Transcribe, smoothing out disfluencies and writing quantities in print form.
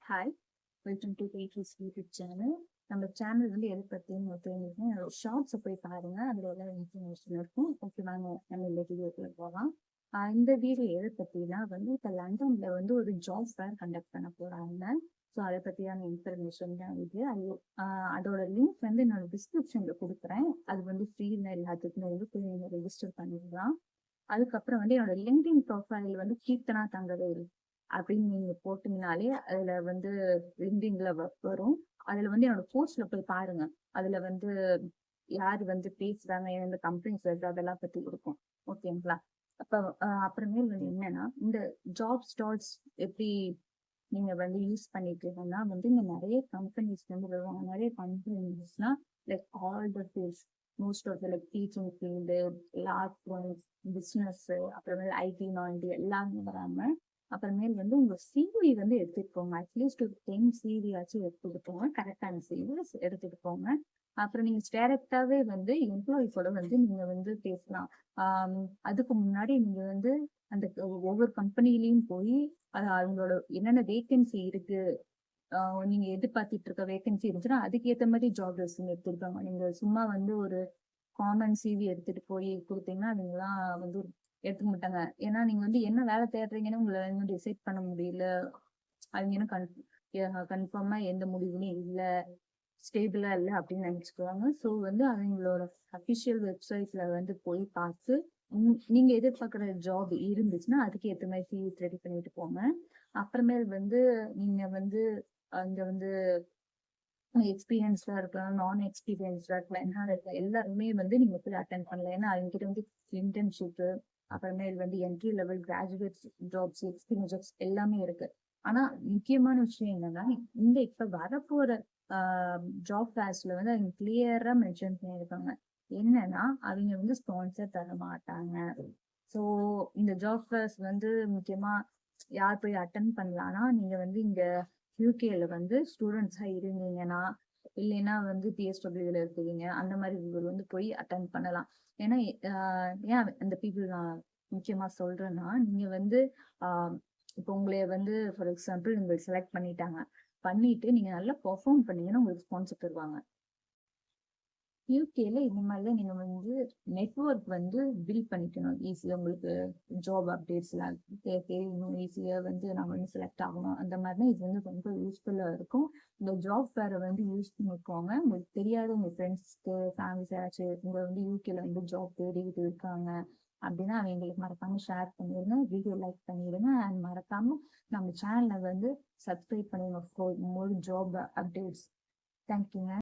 Hi, welcome to Patrice YouTube channel. நம்ம channel வந்து எதை பற்றின்னு தெரிஞ்சுக்கணும், ஷார்ட்ஸை போய் பாருங்க. அதில் எல்லாம் இன்ஃபர்மேஷன் இருக்கும். ஓகே, வாங்க நம்ம இந்த வீடியோக்குள்ள போகலாம். இந்த வீடியோ எதை பற்றினா வந்து இப்போ லண்டனில் வந்து ஒரு ஜாப் ஃபேர் கண்டக்ட் பண்ண போகிறாங்க. ஸோ அதை பற்றியான இன்ஃபர்மேஷன் தான் இது. அதோட லிங்க் வந்து நான் டிஸ்கிரிப்ஷனில் கொடுக்குறேன். அது வந்து ஃப்ரீன்னு எல்லாத்துக்குமே வந்து போய் நீங்கள் ரெஜிஸ்டர் பண்ணிடலாம். அதுக்கப்புறம் வந்து என்னோட லிங்க்டின் ப்ரொஃபைல் வந்து கீர்த்தனா தங்கவேல் அப்படின்னு நீங்க போட்டீங்கனாலே அதுல வந்து லிங்க்டின்ல வரும். அதுல வந்து என்னோட போஸ்ட்ல போய் பாருங்க. அதுல வந்து யாரு வந்து பேசுறாங்க, எந்த கம்பெனிஸ் வருது அதெல்லாம் பத்தி இருக்கும். ஓகேங்களா? அப்ப அப்புறமேல் வந்து என்னன்னா, இந்த ஜாப் ஸ்டார்ட்ஸ் எப்படி நீங்க வந்து யூஸ் பண்ணிட்டீங்கன்னா வந்து இங்க நிறைய கம்பெனிஸ் வந்து வருவாங்க. நிறைய கம்பெனிஸ்னா like all the fields, most of the like teaching field, large ones, business, அப்புறமேல் ஐடி நான்டி எல்லாமே வராம. அப்புறமேல் வந்து உங்க சிவி வந்து எடுத்துட்டு போங்க. அட்லீஸ்ட் ஒரு 10 சிவி ஆச்சும் எடுத்துட்டு போங்க. கரெக்டான சிவி எடுத்துட்டு போங்க. அப்புறம் நீங்க டைரக்டாவே வந்து எம்ப்ளாயி கூட வந்து நீங்க வந்து பேசலாம். அதுக்கு முன்னாடி நீங்க வந்து அந்த ஒவ்வொரு கம்பெனிலையும் போய் அவங்களோட என்னென்ன வேகன்சி இருக்கு, நீங்க எதிர்பார்த்துட்டு இருக்க வேகன்சி இருந்துச்சுன்னா அதுக்கேற்ற மாதிரி ஜாப் ரெஸ்யூம் எடுத்துருக்காங்க. நீங்க சும்மா வந்து ஒரு காமன் சிவி எடுத்துட்டு போய் கொடுத்தீங்கன்னா அவங்கலாம் வந்து எடுத்துக்க மாட்டாங்க. ஏன்னா நீங்க வந்து என்ன வேலை தேடுறீங்கன்னு உங்களை இன்னும் டிசைட் பண்ண முடியல. அவங்க இன்னும் கன்ஃபார்மா எந்த முடிவுமே இல்லை, ஸ்டேபிளா இல்லை அப்படின்னு நினைச்சுக்குவாங்க. ஸோ வந்து அவங்களோட அஃபிஷியல் வெப்சைட்ல வந்து போய் பார்த்து நீங்க எதிர்பார்க்குற ஜாப் இருந்துச்சுன்னா அதுக்கு ஏற்ற மாதிரி சிவிஸ் ரெடி பண்ணிட்டு போங்க. அப்புறமேல் வந்து நீங்க வந்து அங்க வந்து எக்ஸ்பீரியன்ஸ்டா இருக்கலாம், நான் எக்ஸ்பீரியன்ஸ்டா இருக்கலாம், என்ன இருக்கலாம், எல்லாருமே வந்து நீங்க போய் அட்டென்ட் பண்ணலாம். ஏன்னா அவங்ககிட்ட வந்து இன்டர்ன்ஷிப், அப்புறமேல் வந்து entry level graduate jobs, experience jobs எல்லாமே இருக்கு. ஆனா முக்கியமான விஷயம் என்னன்னா, இந்த இப்ப வரப்போற ஜாப் ஃபேர்ஸ்ல வந்து அவங்க கிளியரா மென்ஷன் பண்ணியிருக்காங்க. என்னன்னா அவங்க வந்து ஸ்பான்சர் தர மாட்டாங்க. ஸோ இந்த ஜாப் ஃபேர்ஸ் வந்து முக்கியமா யார் போய் அட்டன் பண்ணலாம்னா, நீங்க வந்து இங்க யூகேல வந்து ஸ்டூடெண்ட்ஸா இருந்தீங்கன்னா, இல்லைன்னா வந்து பிஎஸ்டபிள்யூல இருக்கீங்க, அந்த மாதிரி people வந்து போய் அட்டன் பண்ணலாம். ஏன்னா ஏன் அந்த பீப்புள் நான் முக்கியமா சொல்றேன்னா, நீங்க வந்து இப்போ உங்களைய வந்து ஃபார் எக்ஸாம்பிள் உங்களுக்கு செலக்ட் பண்ணிட்டாங்க. பண்ணிட்டு நீங்க நல்லா பெர்ஃபார்ம் பண்ணீங்கன்னா உங்களுக்கு ஸ்பான்சர் தருவாங்க. யூகேல இந்த மாதிரிதான் நீங்க வந்து நெட்வொர்க் வந்து பில்ட் பண்ணிக்கணும். ஈஸியா உங்களுக்கு ஜாப் அப்டேட்ஸ் எல்லாம் தெரியணும். ஈஸியா வந்து நம்ம வந்து செலக்ட் ஆகணும். அந்த மாதிரினா இது வந்து ரொம்ப யூஸ்ஃபுல்லா இருக்கும். இந்த ஜாப் ஃபேரை வந்து யூஸ் பண்ணிக்கோங்க. உங்களுக்கு தெரியாத உங்க ஃப்ரெண்ட்ஸ்க்கு, ஃபேமிலிஸ் யாராச்சும் உங்க வந்து யூகேல வந்து ஜாப் தேடிட்டு இருக்காங்க அப்படின்னா அவங்களுக்கு மறக்காம ஷேர் பண்ணிடுங்க, வீடியோ லைக் பண்ணிடுங்க. அண்ட் மறக்காம நம்ம சேனலை வந்து சப்ஸ்கிரைப் பண்ணிடுங்க ஃபார் மோர் ஜாப் அப்டேட்ஸ். தேங்க்யூங்க.